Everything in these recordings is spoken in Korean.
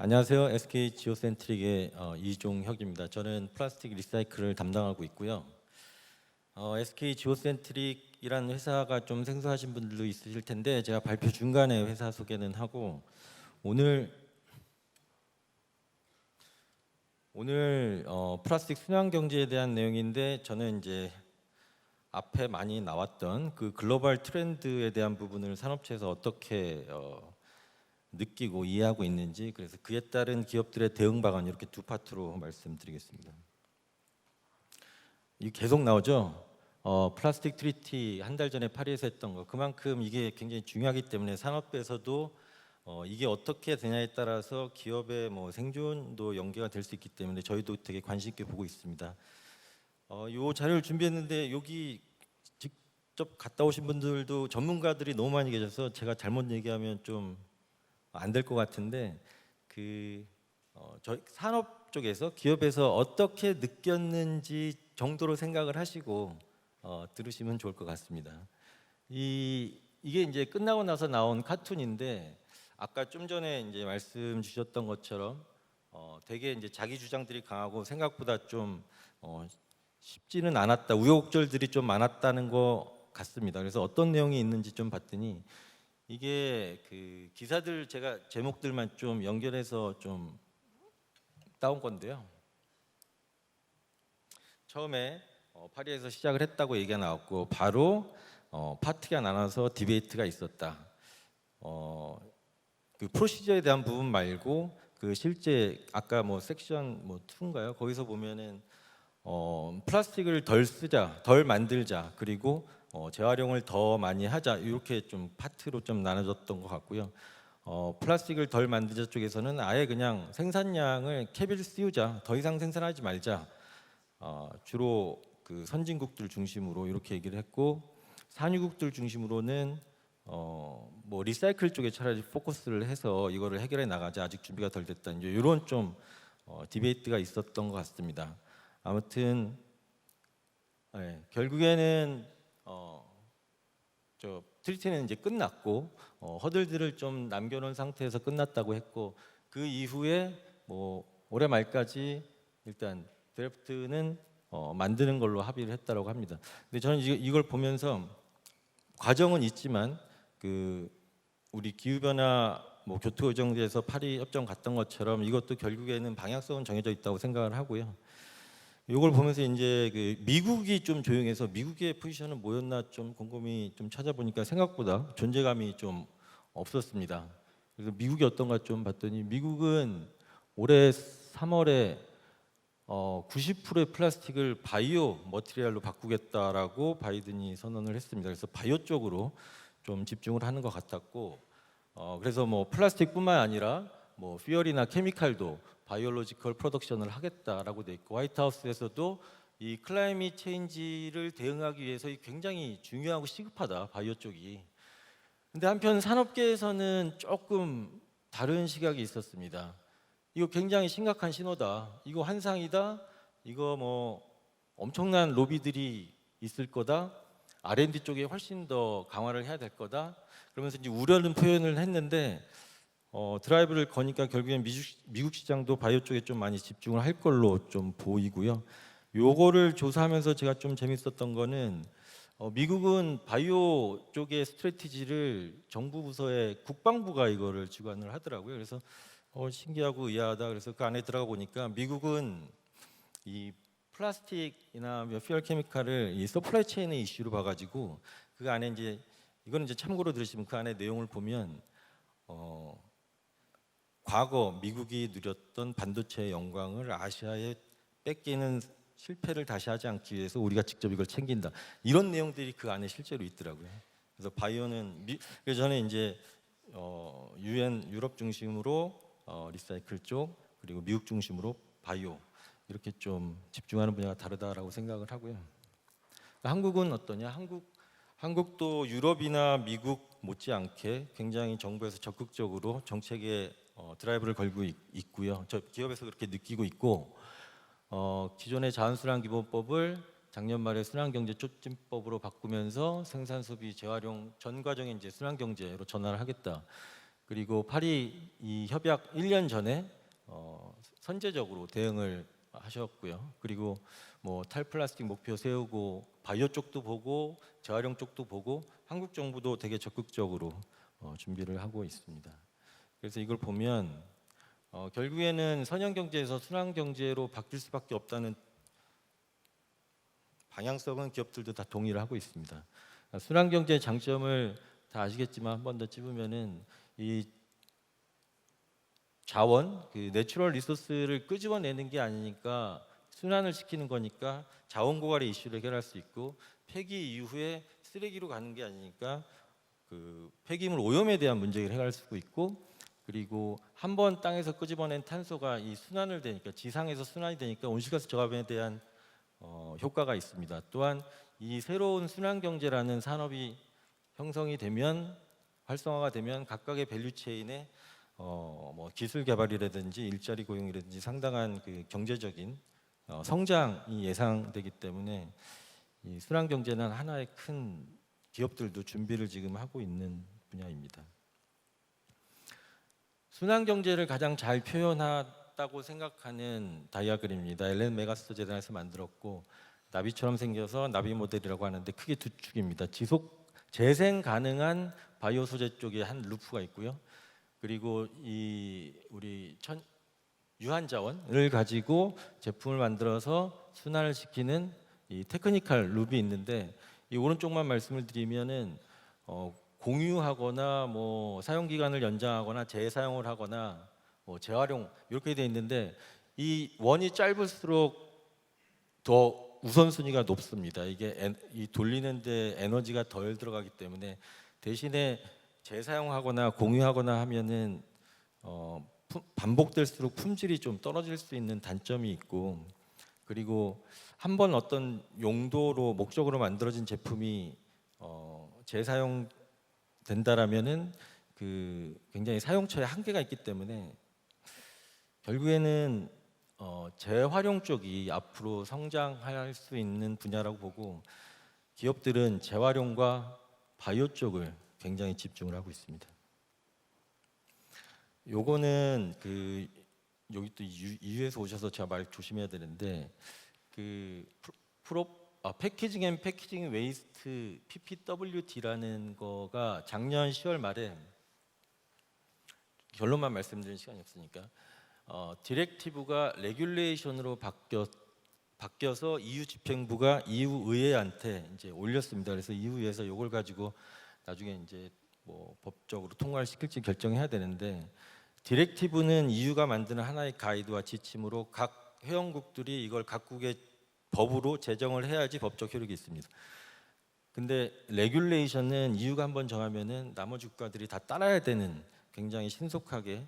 안녕하세요. SK 지오센트릭의 이종혁입니다. 저는 플라스틱 리사이클을 담당하고 있고요. SK 지오센트릭이라는 회사가 좀 생소하신 분들도 있으실 텐데 제가 발표 중간에 회사 소개는 하고 오늘 플라스틱 순환 경제에 대한 내용인데 저는 이제 앞에 많이 나왔던 그 글로벌 트렌드에 대한 부분을 산업체에서 어떻게 느끼고 이해하고 있는지, 그래서 그에 따른 기업들의 대응 방안, 이렇게 두 파트로 말씀드리겠습니다. 이게 계속 나오죠. 플라스틱 트리티 한 달 전에 파리에서 했던 거, 그만큼 이게 굉장히 중요하기 때문에 산업부에서도 이게 어떻게 되냐에 따라서 기업의 뭐 생존도 연계가 될 수 있기 때문에 저희도 되게 관심 있게 보고 있습니다. 이 자료를 준비했는데 여기 직접 갔다 오신 분들도 전문가들이 너무 많이 계셔서 제가 잘못 얘기하면 좀 안 될 것 같은데, 저희 산업 쪽에서 기업에서 어떻게 느꼈는지 정도로 생각을 하시고 들으시면 좋을 것 같습니다. 이게 이제 끝나고 나서 나온 카툰인데, 아까 좀 전에 이제 말씀 주셨던 것처럼 되게 이제 자기 주장들이 강하고 생각보다 좀 쉽지는 않았다, 우여곡절들이 좀 많았다는 것 같습니다. 그래서 어떤 내용이 있는지 좀 봤더니 이게 그 기사들 제가 제목들만 좀 연결해서 좀 따온 건데요. 처음에 파리에서 시작을 했다고 얘기가 나왔고 바로 파티가 나눠서 디베이트가 있었다. 그 프로시저에 대한 부분 말고 그 실제 아까 뭐 섹션 뭐 2인가요? 거기서 보면은 플라스틱을 덜 쓰자, 덜 만들자, 그리고 재활용을 더 많이 하자, 이렇게 좀 파트로 좀 나눠졌던 것 같고요. 플라스틱을 덜 만들자 쪽에서는 아예 그냥 생산량을 캡을 씌우자, 더 이상 생산하지 말자, 주로 그 선진국들 중심으로 이렇게 얘기를 했고, 산유국들 중심으로는 뭐 리사이클 쪽에 차라리 포커스를 해서 이거를 해결해 나가자, 아직 준비가 덜 됐다, 이제 이런 좀 디베이트가 있었던 것 같습니다. 아무튼 결국에는 저 트리티는 이제 끝났고 허들들을 좀 남겨놓은 상태에서 끝났다고 했고, 그 이후에 뭐 올해 말까지 일단 드래프트는 만드는 걸로 합의를 했다고 합니다. 근데 저는 이걸 보면서 과정은 있지만 그 우리 기후변화 뭐 교토의정제에서 파리 협정 갔던 것처럼 이것도 결국에는 방향성은 정해져 있다고 생각을 하고요. 이걸 보면서 이제 그 미국이 좀 조용해서 미국의 포지션은 뭐였나 좀 곰곰이 좀 찾아보니까 생각보다 존재감이 좀 없었습니다. 그래서 미국이 어떤가 좀 봤더니 미국은 올해 3월에 90%의 플라스틱을 바이오 머티리얼로 바꾸겠다라고 바이든이 선언을 했습니다. 그래서 바이오 쪽으로 좀 집중을 하는 것 같았고, 그래서 뭐 플라스틱뿐만 아니라 뭐 퓨얼이나 케미칼도 바이올로지컬 프로덕션을 하겠다라고 돼 있고, 화이트하우스에서도 이 클라이밋 체인지를 대응하기 위해서 굉장히 중요하고 시급하다, 바이오 쪽이. 근데 한편 산업계에서는 조금 다른 시각이 있었습니다. 이거 굉장히 심각한 신호다, 이거 환상이다, 이거 뭐 엄청난 로비들이 있을 거다, R&D 쪽에 훨씬 더 강화를 해야 될 거다, 그러면서 이제 우려는 표현을 했는데 드라이브를 거니까 결국엔 미국 시장도 바이오 쪽에 좀 많이 집중을 할 걸로 좀 보이고요. 요거를 조사하면서 제가 좀 재밌었던 거는 미국은 바이오 쪽의 스트래티지를 정부 부서의 국방부가 이거를 주관을 하더라고요. 그래서 신기하고 의아하다. 그래서 그 안에 들어가 보니까 미국은 이 플라스틱이나 퓨얼 케미칼을 이 서플라이 체인의 이슈로 봐가지고 그 안에 이제 이거는 이제 참고로 들으시면 그 안에 내용을 보면 과거 미국이 누렸던 반도체의 영광을 아시아에 뺏기는 실패를 다시 하지 않기 위해서 우리가 직접 이걸 챙긴다, 이런 내용들이 그 안에 실제로 있더라고요. 그래서 바이오는 그래서 저는 이제 UN 유럽 중심으로 리사이클 쪽, 그리고 미국 중심으로 바이오, 이렇게 좀 집중하는 분야가 다르다라고 생각을 하고요. 한국은 어떠냐? 한국도 유럽이나 미국 못지않게 굉장히 정부에서 적극적으로 정책에 드라이브를 걸고 있고요. 저 기업에서 그렇게 느끼고 있고, 기존의 자원순환기본법을 작년 말에 순환경제촉진법으로 바꾸면서 생산, 소비, 재활용 전 과정에 이제 순환경제로 전환을 하겠다. 그리고 파리 이 협약 1년 전에 선제적으로 대응을 하셨고요. 그리고 뭐 탈플라스틱 목표 세우고 바이오 쪽도 보고 재활용 쪽도 보고 한국 정부도 되게 적극적으로 준비를 하고 있습니다. 그래서 이걸 보면 결국에는 선형 경제에서 순환 경제로 바뀔 수밖에 없다는 방향성은 기업들도 다 동의를 하고 있습니다. 순환 경제의 장점을 다 아시겠지만 한 번 더 찝으면은 이 자원, 그 내추럴 리소스를 끄집어내는 게 아니니까 순환을 시키는 거니까 자원 고갈의 이슈를 해결할 수 있고 폐기 이후에 쓰레기로 가는 게 아니니까 그 폐기물 오염에 대한 문제를 해결할 수 있고 그리고 한 번 땅에서 끄집어낸 탄소가 이 순환을 되니까 지상에서 순환이 되니까 온실가스 저감에 대한 효과가 있습니다. 또한 이 새로운 순환 경제라는 산업이 형성이 되면 활성화가 되면 각각의 밸류 체인에 뭐 기술 개발이라든지 일자리 고용이라든지 상당한 그 경제적인 성장이 예상되기 때문에 이 순환 경제는 하나의 큰 기업들도 준비를 지금 하고 있는 분야입니다. 순환 경제를 가장 잘 표현했다고 생각하는 다이아그램입니다. 엘렌 메가스터 재단에서 만들었고 나비처럼 생겨서 나비 모델이라고 하는데 크게 두 축입니다. 지속 재생 가능한 바이오 소재 쪽에 한 루프가 있고요. 그리고 이 우리 유한 자원을 가지고 제품을 만들어서 순환을 시키는 이 테크니컬 룹이 있는데 이 오른쪽만 말씀을 드리면은 공유하거나 뭐 사용 기간을 연장하거나 재사용을 하거나 뭐 재활용 이렇게 돼 있는데 이 원이 짧을수록 더 우선순위가 높습니다. 이게 이 돌리는데 에너지가 덜 들어가기 때문에 대신에 재사용하거나 공유하거나 하면은 반복될수록 품질이 좀 떨어질 수 있는 단점이 있고 그리고 한 번 어떤 용도로 목적으로 만들어진 제품이 재사용 된다라면은 그 굉장히 사용처에 한계가 있기 때문에 결국에는 재활용 쪽이 앞으로 성장할 수 있는 분야라고 보고 기업들은 재활용과 바이오 쪽을 굉장히 집중을 하고 있습니다. 요거는 그 여기 또 EU에서 오셔서 제가 말 조심해야 되는데 그 패키징 앤 패키징 웨이스트 PPWD라는 거가 작년 10월 말에 결론만 말씀드리는 시간이 없으니까 디렉티브가 레귤레이션으로 바뀌어서 EU 집행부가 EU 의회한테 이제 올렸습니다. 그래서 EU 의회에서 이걸 가지고 나중에 이제 뭐 법적으로 통과를 시킬지 결정해야 되는데 디렉티브는 EU가 만드는 하나의 가이드와 지침으로 각 회원국들이 이걸 각국의 법으로 제정을 해야지 법적 효력이 있습니다. 근데 레귤레이션은 EU가 한번 정하면은 나머지 국가들이 다 따라야 되는 굉장히 신속하게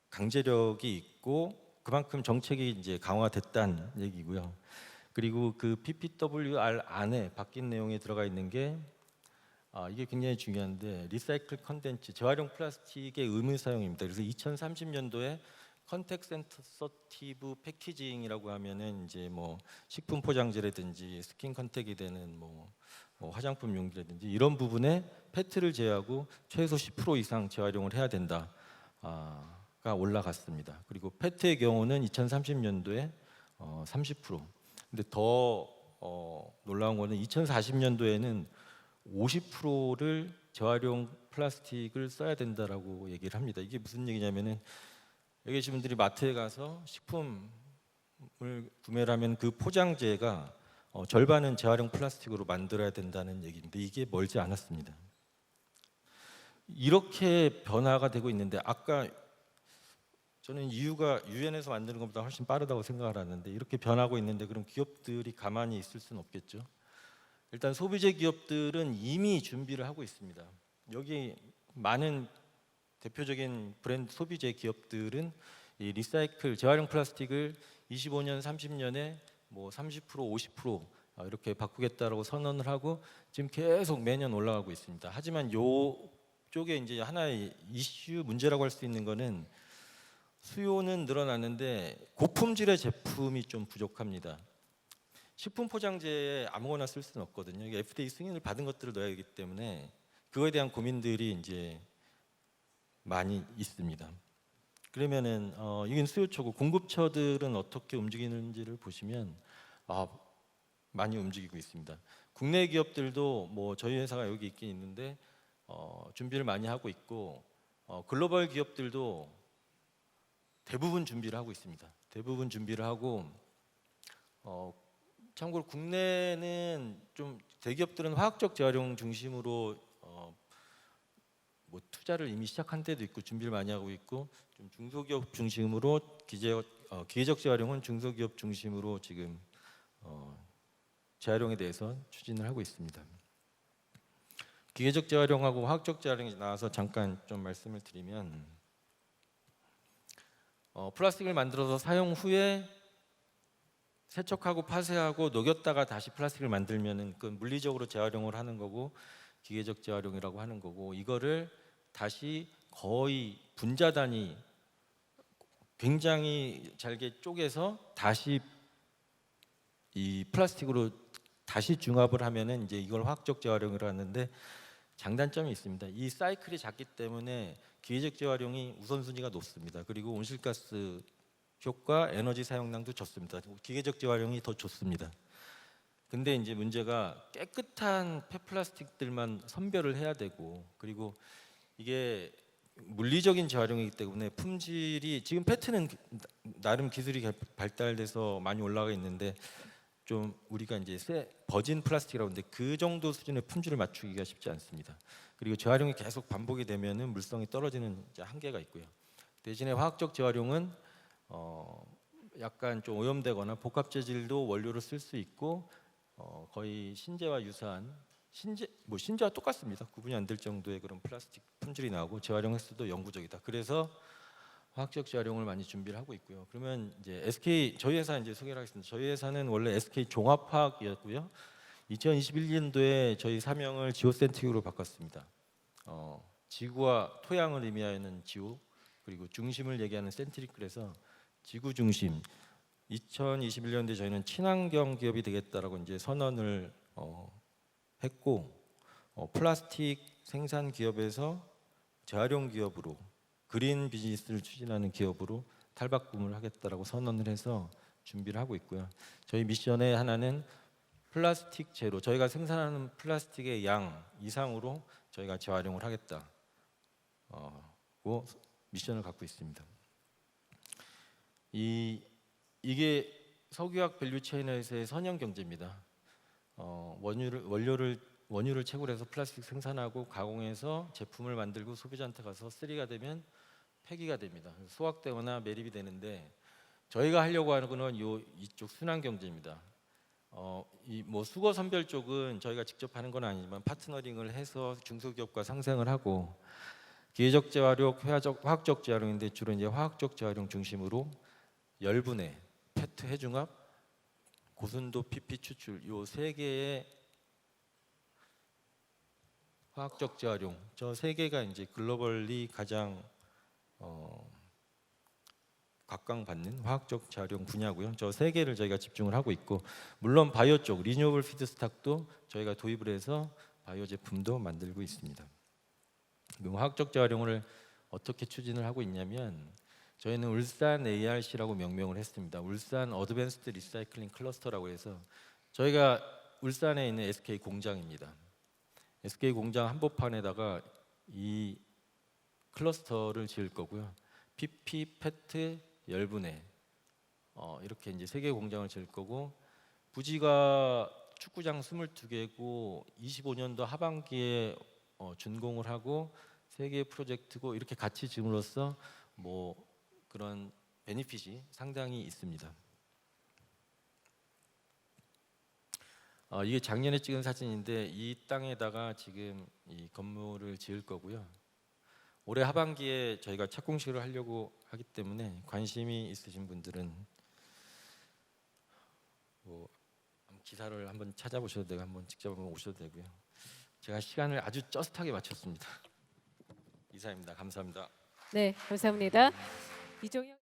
강제력이 있고 그만큼 정책이 이제 강화됐다는 얘기고요. 그리고 그 PPWR 안에 바뀐 내용에 들어가 있는 게 이게 굉장히 중요한데 리사이클 컨텐츠 재활용 플라스틱의 의무 사용입니다. 그래서 2030년도에 컨택 센서티브 패키징이라고 하면은 이제 뭐 식품 포장재라든지 스킨 컨택이 되는 뭐 화장품 용기라든지 이런 부분에 페트를 제외하고 최소 10% 이상 재활용을 해야 된다가 올라갔습니다. 그리고 페트의 경우는 2030년도에 30%. 근데 더 놀라운 거는 2040년도에는 50%를 재활용 플라스틱을 써야 된다라고 얘기를 합니다. 이게 무슨 얘기냐면은 여기 계신 분들이 마트에 가서 식품을 구매를 하면 그 포장재가 절반은 재활용 플라스틱으로 만들어야 된다는 얘기인데 이게 멀지 않았습니다. 이렇게 변화가 되고 있는데 아까 저는 EU가 유엔에서 만드는 것보다 훨씬 빠르다고 생각을 하는데 이렇게 변하고 있는데 그럼 기업들이 가만히 있을 수는 없겠죠. 일단 소비재 기업들은 이미 준비를 하고 있습니다. 여기 많은 대표적인 브랜드 소비재 기업들은 이 리사이클 재활용 플라스틱을 25년, 30년에 뭐 30%, 50% 이렇게 바꾸겠다라고 선언을 하고 지금 계속 매년 올라가고 있습니다. 하지만 요 쪽에 이제 하나의 이슈 문제라고 할 수 있는 거는 수요는 늘어나는데 고품질의 제품이 좀 부족합니다. 식품 포장재에 아무거나 쓸 수는 없거든요. FDA 승인을 받은 것들을 넣어야 하기 때문에 그거에 대한 고민들이 이제 많이 있습니다. 그러면은 이건 수요처고 공급처들은 어떻게 움직이는지를 보시면 많이 움직이고 있습니다. 국내 기업들도 뭐 저희 회사가 여기 있긴 있는데 준비를 많이 하고 있고 글로벌 기업들도 대부분 준비를 하고 있습니다. 대부분 준비를 하고 참고로 국내는 좀 대기업들은 화학적 재활용 중심으로 뭐 투자를 이미 시작한 데도 있고 준비를 많이 하고 있고 좀 중소기업 중심으로 기계적 재활용은 중소기업 중심으로 지금 재활용에 대해서 추진을 하고 있습니다. 기계적 재활용하고 화학적 재활용이 나와서 잠깐 좀 말씀을 드리면 플라스틱을 만들어서 사용 후에 세척하고 파쇄하고 녹였다가 다시 플라스틱을 만들면은 그 물리적으로 재활용을 하는 거고 기계적 재활용이라고 하는 거고 이거를 다시 거의 분자 단위 굉장히 잘게 쪼개서 다시 이 플라스틱으로 다시 중합을 하면은 이제 이걸 화학적 재활용이라고 하는데 장단점이 있습니다. 이 사이클이 작기 때문에 기계적 재활용이 우선순위가 높습니다. 그리고 온실가스 효과, 에너지 사용량도 좋습니다. 기계적 재활용이 더 좋습니다. 근데 이제 문제가 깨끗한 폐플라스틱들만 선별을 해야 되고 그리고 이게 물리적인 재활용이기 때문에 품질이 지금 페트는 나름 기술이 발달돼서 많이 올라가 있는데 좀 우리가 이제 버진 플라스틱이라고 하는데 그 정도 수준의 품질을 맞추기가 쉽지 않습니다. 그리고 재활용이 계속 반복이 되면은 물성이 떨어지는 이제 한계가 있고요. 대신에 화학적 재활용은 약간 좀 오염되거나 복합 재질도 원료로 쓸 수 있고 거의 신재와 유사한 신재와 똑같습니다. 구분이 안 될 정도의 그런 플라스틱 품질이 나오고 재활용 횟수도 영구적이다. 그래서 화학적 재활용을 많이 준비를 하고 있고요. 그러면 이제 SK 저희 회사 이제 소개를 하겠습니다. 저희 회사는 원래 SK 종합화학이었고요. 2021년도에 저희 사명을 지오센틱으로 바꿨습니다. 지구와 토양을 의미하는 지오 그리고 중심을 얘기하는 센트릭 그래서 지구 중심. 2021년도에 저희는 친환경 기업이 되겠다라고 이제 선언을 했고 플라스틱 생산 기업에서 재활용 기업으로 그린 비즈니스를 추진하는 기업으로 탈바꿈을 하겠다라고 선언을 해서 준비를 하고 있고요. 저희 미션의 하나는 플라스틱 제로. 저희가 생산하는 플라스틱의 양 이상으로 저희가 재활용을 하겠다고 미션을 갖고 있습니다. 이게 석유화학 밸류체인에서의 선형 경제입니다. 원유를 채굴해서 플라스틱 생산하고 가공해서 제품을 만들고 소비자한테 가서 쓰리가 되면 폐기가 됩니다. 소각되거나 매립이 되는데 저희가 하려고 하는 거는 이쪽 순환 경제입니다. 이 뭐 수거 선별 쪽은 저희가 직접 하는 건 아니지만 파트너링을 해서 중소기업과 상생을 하고 기계적 재활용, 화학적 재활용인데 주로 이제 화학적 재활용 중심으로 열분해, 페트 해중합, 고순도 PP 추출 요 세 개의 화학적 재활용 저 세 개가 이제 글로벌리 가장 각광받는 화학적 재활용 분야고요. 저 세 개를 저희가 집중을 하고 있고 물론 바이오 쪽 리뉴어블 피드스탁도 저희가 도입을 해서 바이오 제품도 만들고 있습니다. 그럼 화학적 재활용을 어떻게 추진을 하고 있냐면 저희는 울산 ARC라고 명명을 했습니다. 울산 어드밴스드 리사이클링 클러스터라고 해서 저희가 울산에 있는 SK 공장입니다. SK 공장 한복판에다가 이 클러스터를 지을 거고요. PP, 페트, 열분해 이렇게 이제 3개 공장을 지을 거고 부지가 축구장 22개고 25년도 하반기에 준공을 하고 3개의 프로젝트고 이렇게 같이 지음으로써 뭐 그런 베니핏이 상당히 있습니다. 이게 작년에 찍은 사진인데 이 땅에다가 지금 이 건물을 지을 거고요. 올해 하반기에 저희가 착공식을 하려고 하기 때문에 관심이 있으신 분들은 뭐 기사를 한번 찾아보셔도 되고 한번 직접 한번 오셔도 되고요. 제가 시간을 아주 쩌슷하게 맞췄습니다. 이사입니다. 감사합니다. 네, 감사합니다. 이종영